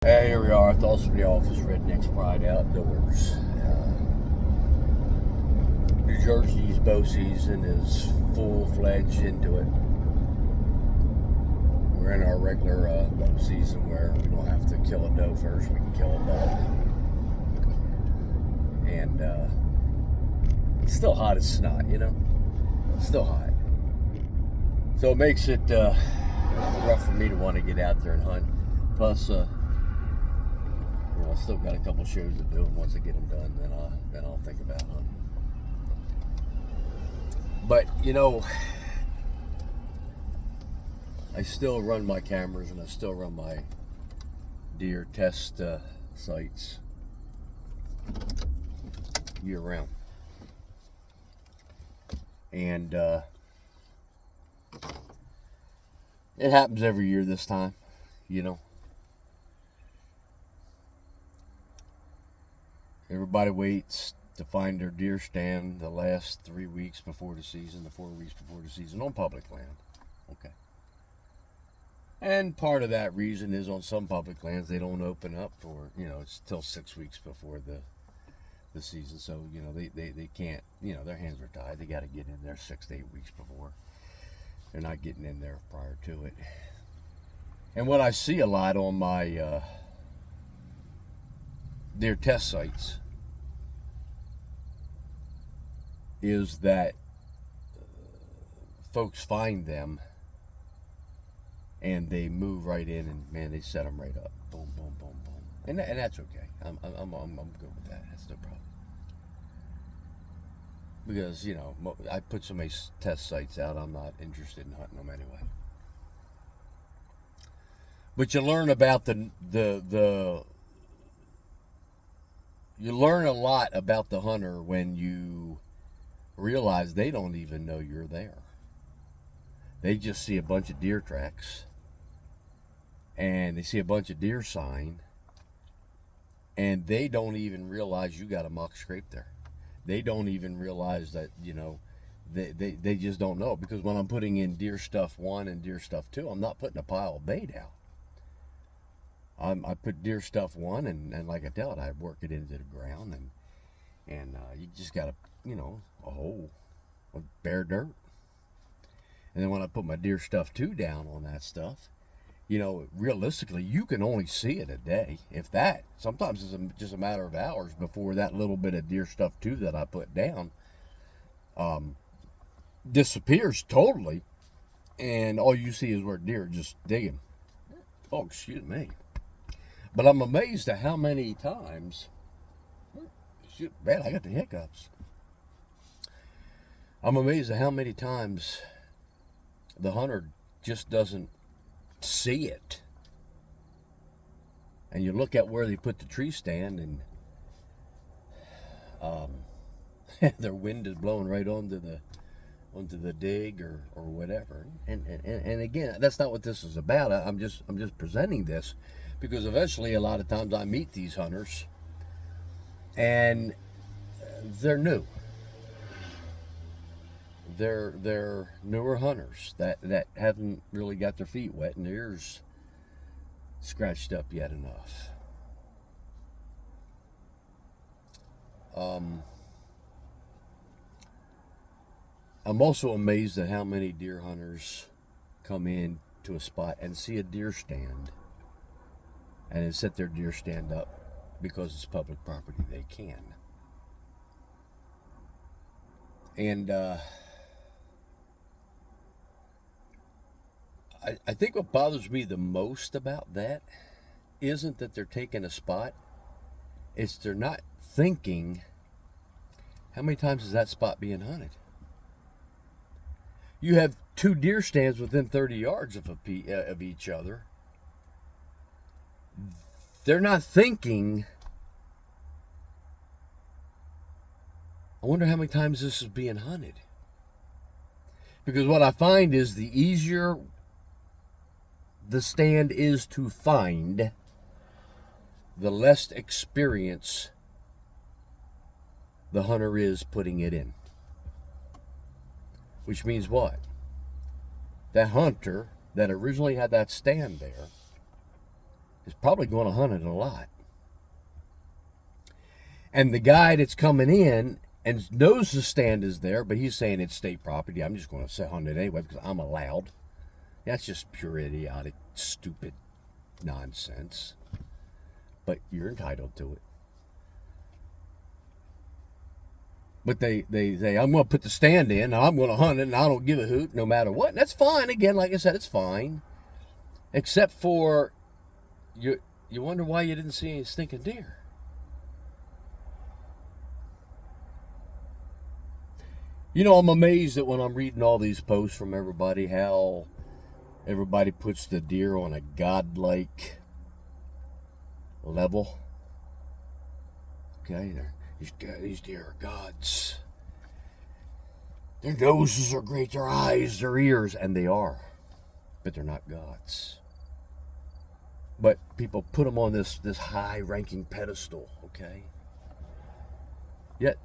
Hey, here we are, thoughts from the office, Redneck's Pride Outdoors. New Jersey's bow season is full-fledged into it. We're in our regular bow season where we don't have to kill a doe first, we can kill a buck. And it's still hot as snot, you know? It's still hot. So it makes it rough for me to want to get out there and hunt. Plus, I still got a couple shows to do, and once I get them done, then I'll think about hunting. But I still run my cameras and I still run my deer test sites year round, and it happens every year this time, Everybody waits to find their deer stand the last 3 weeks before the season, the 4 weeks before the season on public land. Okay. And part of that reason is on some public lands they don't open up for, it's till 6 weeks before the season. So, they can't, their hands are tied. They got to get in there 6 to 8 weeks before. They're not getting in there prior to it. And what I see a lot on my deer test sites is that folks find them and they move right in and man, they set them right up, boom, boom, boom, boom, and that's okay. I'm good with that. That's no problem because I put so many test sites out. I'm not interested in hunting them anyway. But you learn about you learn a lot about the hunter when you realize they don't even know you're there. They just see a bunch of deer tracks and they see a bunch of deer sign and they don't even realize you got a mock scrape there. They don't even realize that, they just don't know, because when I'm putting in deer stuff 1 and deer stuff 2, I'm not putting a pile of bait out. I put deer stuff 1 and like I tell it, I work it into the ground and you just got a hole of bare dirt. And then when I put my deer stuff 2 down on that stuff, realistically, you can only see it a day, if that. Sometimes it's just a matter of hours before that little bit of deer stuff 2 that I put down disappears totally, and all you see is where deer are just digging. Oh, excuse me. But I'm amazed at how many times, man, I got the hiccups. I'm amazed at how many times the hunter just doesn't see it. And you look at where they put the tree stand and their wind is blowing right onto the dig or whatever. And again, that's not what this is about. I'm just presenting this because eventually a lot of times I meet these hunters and they're new. They're newer hunters that haven't really got their feet wet and their ears scratched up yet enough. I'm also amazed at how many deer hunters come in to a spot and see a deer stand and then set their deer stand up because it's public property. They can. And I think what bothers me the most about that isn't that they're taking a spot. It's they're not thinking, how many times is that spot being hunted? You have 2 deer stands within 30 yards of each other. They're not thinking, I wonder how many times this is being hunted. Because what I find is the easier the stand is to find, the less experience the hunter is putting it in. Which means what? That hunter that originally had that stand there is probably going to hunt it a lot. And the guy that's coming in and knows the stand is there, but he's saying it's state property. I'm just going to hunt it anyway because I'm allowed. That's just pure idiotic, stupid nonsense. But you're entitled to it. But they say, I'm going to put the stand in, and I'm going to hunt it, and I don't give a hoot no matter what. And that's fine. Again, like I said, it's fine. Except for you wonder why you didn't see any stinking deer. You know, I'm amazed that when I'm reading all these posts from everybody, how everybody puts the deer on a godlike level. Okay, these deer are gods. Their noses are great, their eyes, their ears, and they are. But they're not gods. But people put them on this high-ranking pedestal, okay? Yet,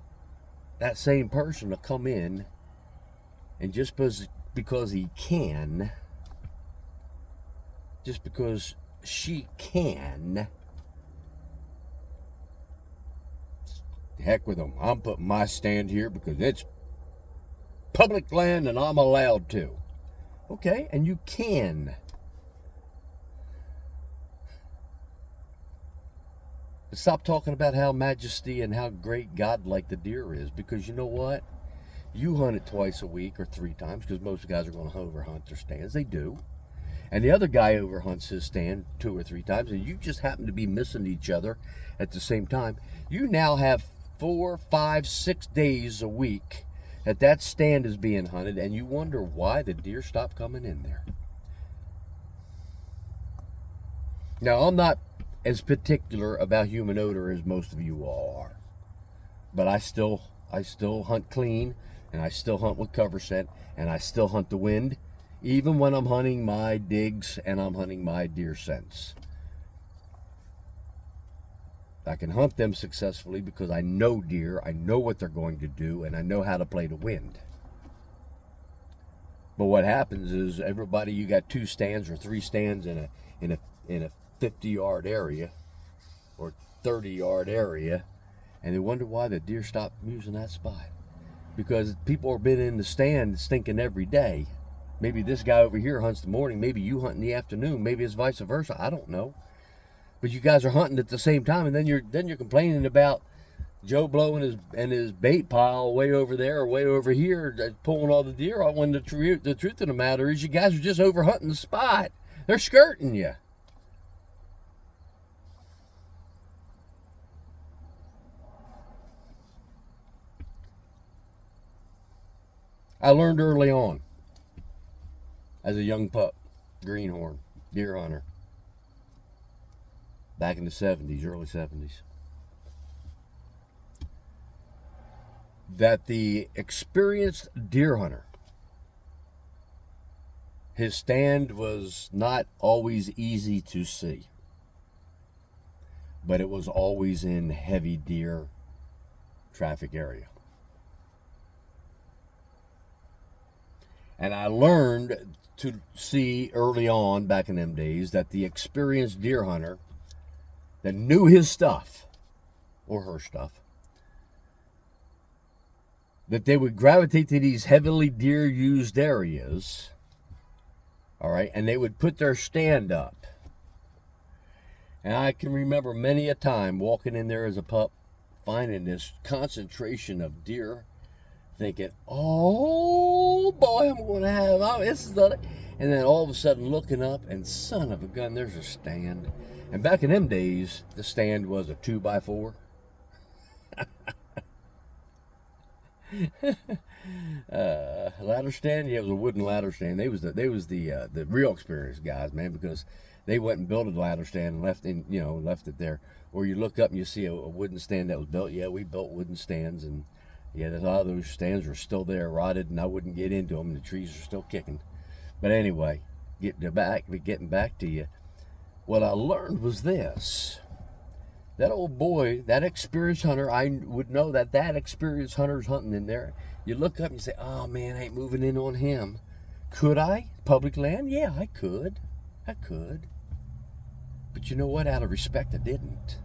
that same person will come in, and just because he can, just because she can, heck with them. I'm putting my stand here because it's public land and I'm allowed to. Okay, and you can. But stop talking about how majesty and how great God-like the deer is, because you know what? You hunt it twice a week or 3 times, because most guys are going to overhunt their stands. They do. And the other guy overhunts his stand 2 or 3 times, and you just happen to be missing each other at the same time. You now have 4, 5, 6 days a week that stand is being hunted, and you wonder why the deer stop coming in there. Now, I'm not as particular about human odor as most of you all are, but I still hunt clean, and I still hunt with cover scent, and I still hunt the wind, even when I'm hunting my digs and I'm hunting my deer scents. I can hunt them successfully because I know deer, I know what they're going to do, and I know how to play the wind. But what happens is everybody, you got 2 stands or 3 stands in a 50-yard area or 30-yard area, and they wonder why the deer stop using that spot. Because people have been in the stand stinking every day. Maybe this guy over here hunts the morning, maybe you hunt in the afternoon, maybe it's vice versa, I don't know. But you guys are hunting at the same time, and then you're complaining about Joe Blow and his bait pile way over there or way over here, pulling all the deer out. When the truth of the matter is, you guys are just over hunting the spot. They're skirting you. I learned early on, as a young pup, greenhorn, deer hunter, back in the 70s, early 70s, that the experienced deer hunter, his stand was not always easy to see, but it was always in heavy deer traffic area. And I learned to see early on, back in them days, that the experienced deer hunter that knew his stuff, or her stuff, that they would gravitate to these heavily deer-used areas, all right, and they would put their stand up. And I can remember many a time walking in there as a pup, finding this concentration of deer, thinking, oh boy, I'm going to have, this is the, and then all of a sudden looking up, and son of a gun, there's a stand. And back in them days, the stand was a 2x4. Ladder stand, yeah, it was a wooden ladder stand. They was the real experienced guys, man, because they went and built a ladder stand and left it there. Or you look up and you see a wooden stand that was built. Yeah, we built wooden stands, and yeah, a lot of those stands are still there, rotted, and I wouldn't get into them. The trees are still kicking. But anyway, getting back to you, what I learned was this. That old boy, that experienced hunter, I would know that experienced hunter's hunting in there. You look up and you say, oh man, I ain't moving in on him. Could I? Public land? Yeah, I could. But you know what? Out of respect, I didn't.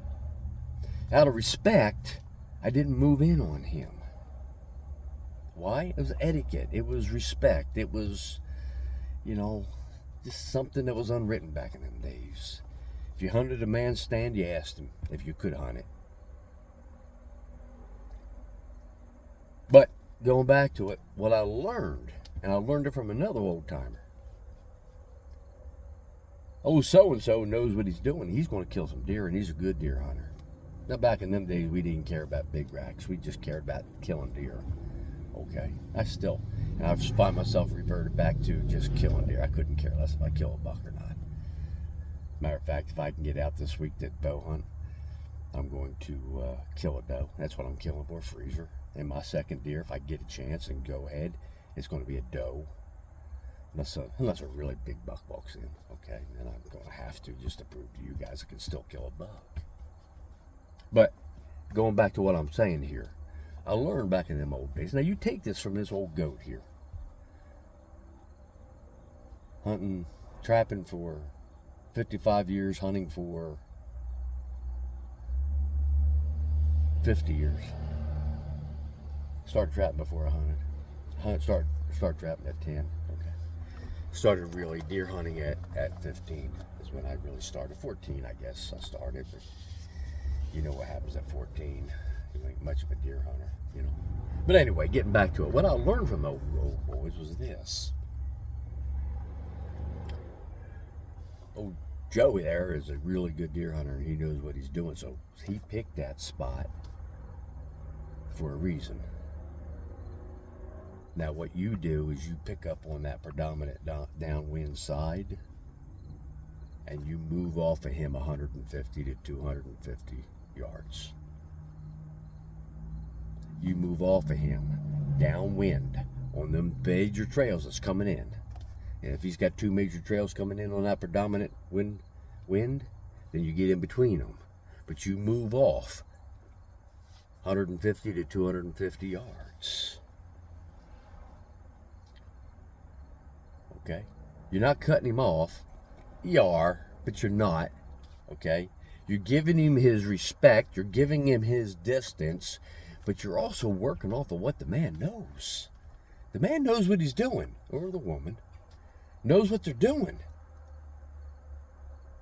Out of respect, I didn't move in on him. Why? It was etiquette. It was respect. It was, just something that was unwritten back in them days. If you hunted a man's stand, you asked him if you could hunt it. But going back to it, what I learned, and I learned it from another old timer. Oh, so-and-so knows what he's doing. He's going to kill some deer, and he's a good deer hunter. Now, back in them days, we didn't care about big racks. We just cared about killing deer. Okay, I just find myself reverted back to just killing deer. I couldn't care less if I kill a buck or not. Matter of fact, if I can get out this week to bow hunt, I'm going to kill a doe. That's what I'm killing for, a freezer. And my second deer, if I get a chance and go ahead, it's going to be a doe. Unless a really big buck walks in, okay? Then I'm going to have to, just to prove to you guys I can still kill a buck. But going back to what I'm saying here, I learned back in them old days. Now you take this from this old goat here. Hunting, trapping for 55 years, hunting for 50 years. Started trapping before I hunted. Started trapping at 10. Okay. Started really deer hunting at 15 is when I really started. 14, I guess I started, but you know what happens at 14. You ain't much of a deer hunter, But anyway, getting back to it, what I learned from those old boys was this. Old Joey there is a really good deer hunter, and he knows what he's doing, so he picked that spot for a reason. Now, what you do is you pick up on that predominant downwind side, and you move off of him 150 to 250 yards. You move off of him downwind on them major trails that's coming in. And if he's got two major trails coming in on that predominant wind, then you get in between them. But you move off 150 to 250 yards. Okay? You're not cutting him off. You are, but you're not. Okay? You're giving him his respect. You're giving him his distance. But you're also working off of what the man knows. The man knows what he's doing, or the woman knows what they're doing.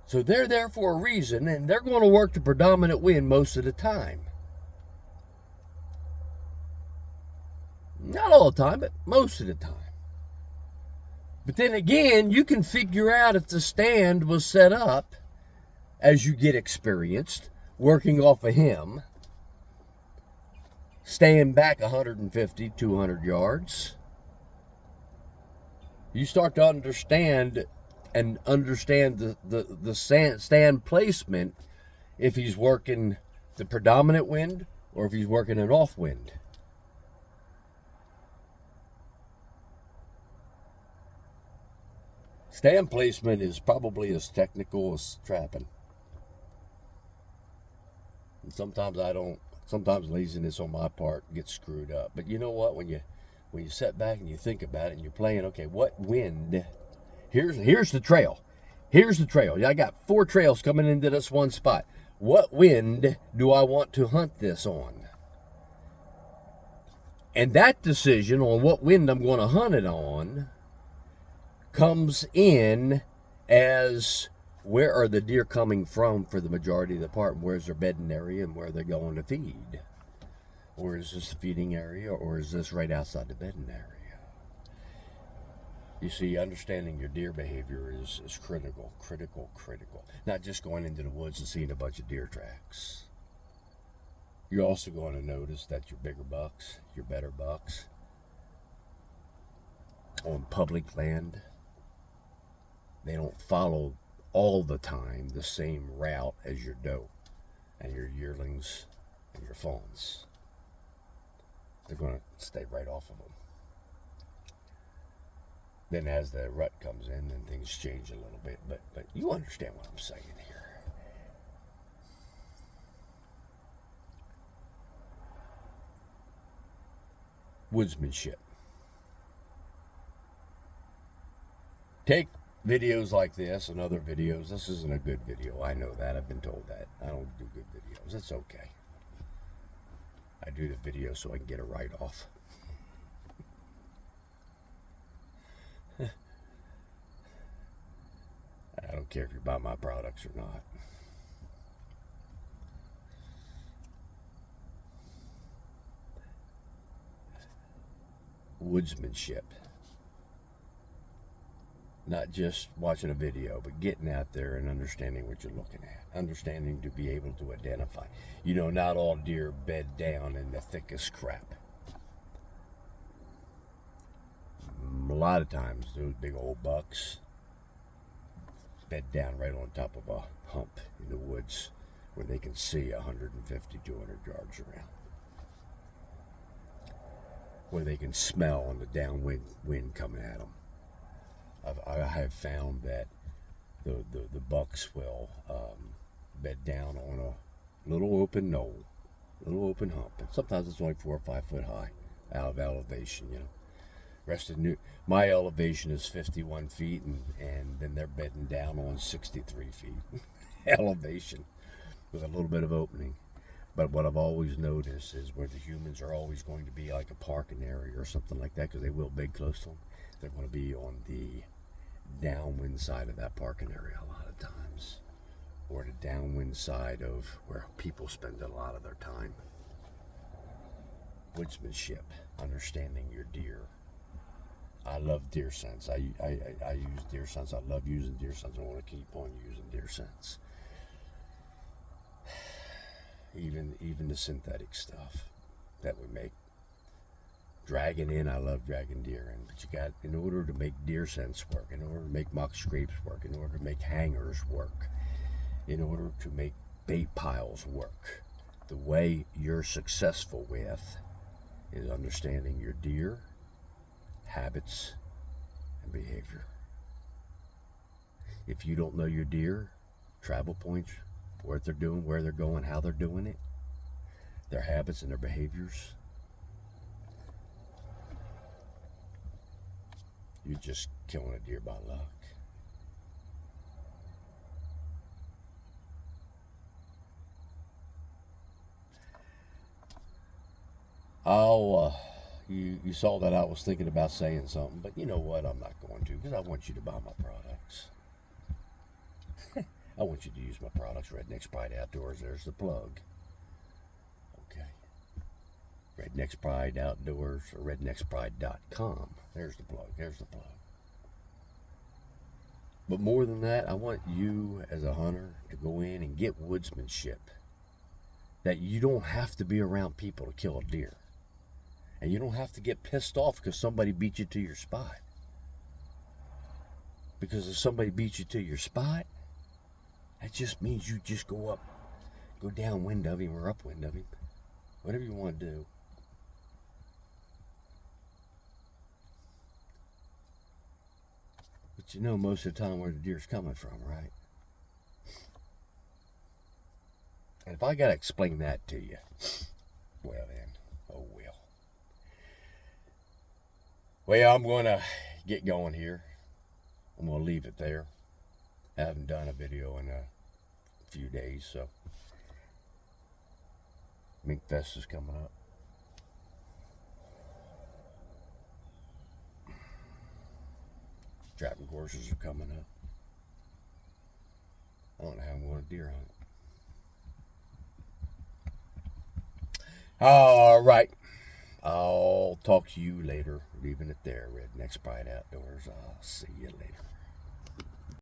So they're there for a reason, and they're going to work the predominant wind most of the time. Not all the time, but most of the time. But then again, you can figure out if the stand was set up as you get experienced, working off of him, staying back 150, 200 yards. You start to understand the stand placement if he's working the predominant wind or if he's working an off wind. Stand placement is probably as technical as trapping. And sometimes laziness on my part gets screwed up. But you know what? When you sit back and you think about it and you're playing, okay, what wind? Here's the trail. Here's the trail. I got 4 trails coming into this one spot. What wind do I want to hunt this on? And that decision on what wind I'm going to hunt it on comes in as where are the deer coming from for the majority of the part, and where's their bedding area and where they're going to feed. Or is this the feeding area, or is this right outside the bedding area? You see, understanding your deer behavior is critical. Not just going into the woods and seeing a bunch of deer tracks. You're also going to notice that your bigger bucks, your better bucks, on public land, they don't follow all the time the same route as your doe and your yearlings and your fawns. They're going to stay right off of them. Then as the rut comes in, then things change a little bit. But you understand what I'm saying here. Woodsmanship. Take videos like this and other videos. This isn't a good video. I know that. I've been told that. I don't do good videos. It's okay. I do the video so I can get a write-off. I don't care if you buy my products or not. Woodsmanship. Not just watching a video, but getting out there and understanding what you're looking at. Understanding to be able to identify. You know, not all deer bed down in the thickest crap. A lot of times, those big old bucks bed down right on top of a hump in the woods where they can see 150, 200 yards around. Where they can smell on the downwind wind coming at them. I have found that the bucks will bed down on a little open knoll, little open hump, and sometimes it's only 4 or 5 foot high out of elevation, you know. Rest of my elevation is 51 feet, and then they're bedding down on 63 feet elevation with a little bit of opening. But what I've always noticed is where the humans are always going to be like a parking area or something like that, because they will bed close to them. They're going to be on the downwind side of that parking area a lot of times, or the downwind side of where people spend a lot of their time. Woodsmanship, understanding your deer. I love deer sense. I use deer sense. I love using deer sense. I want to keep on using deer sense. Even the synthetic stuff that we make. Dragging in, I love dragging deer in, but you got, in order to make deer sense work, in order to make mock scrapes work, in order to make hangers work, in order to make bait piles work, the way you're successful with is understanding your deer, habits, and behavior. If you don't know your deer, travel points, what they're doing, where they're going, how they're doing it, their habits and their behaviors, you're just killing a deer by luck. You saw that I was thinking about saying something, but you know what? I'm not going to, because I want you to buy my products. I want you to use my products. Redneck's Pride Outdoors, there's the plug. Okay. Redneck's Pride Outdoors, or redneckspride.com. There's the plug. There's the plug. But more than that, I want you as a hunter to go in and get woodsmanship. That you don't have to be around people to kill a deer. And you don't have to get pissed off because somebody beat you to your spot. Because if somebody beats you to your spot, that just means you just go downwind of him or upwind of him. Whatever you want to do. But you know most of the time where the deer's coming from, right? And if I got to explain that to you, well then, oh well. Well, I'm going to get going here. I'm going to leave it there. I haven't done a video in a few days, so Mink Fest is coming up. Trapping courses are coming up. I don't know how I'm going to deer hunt. All right. I'll talk to you later. Leaving it there. Redneck's Pride Outdoors. I'll see you later.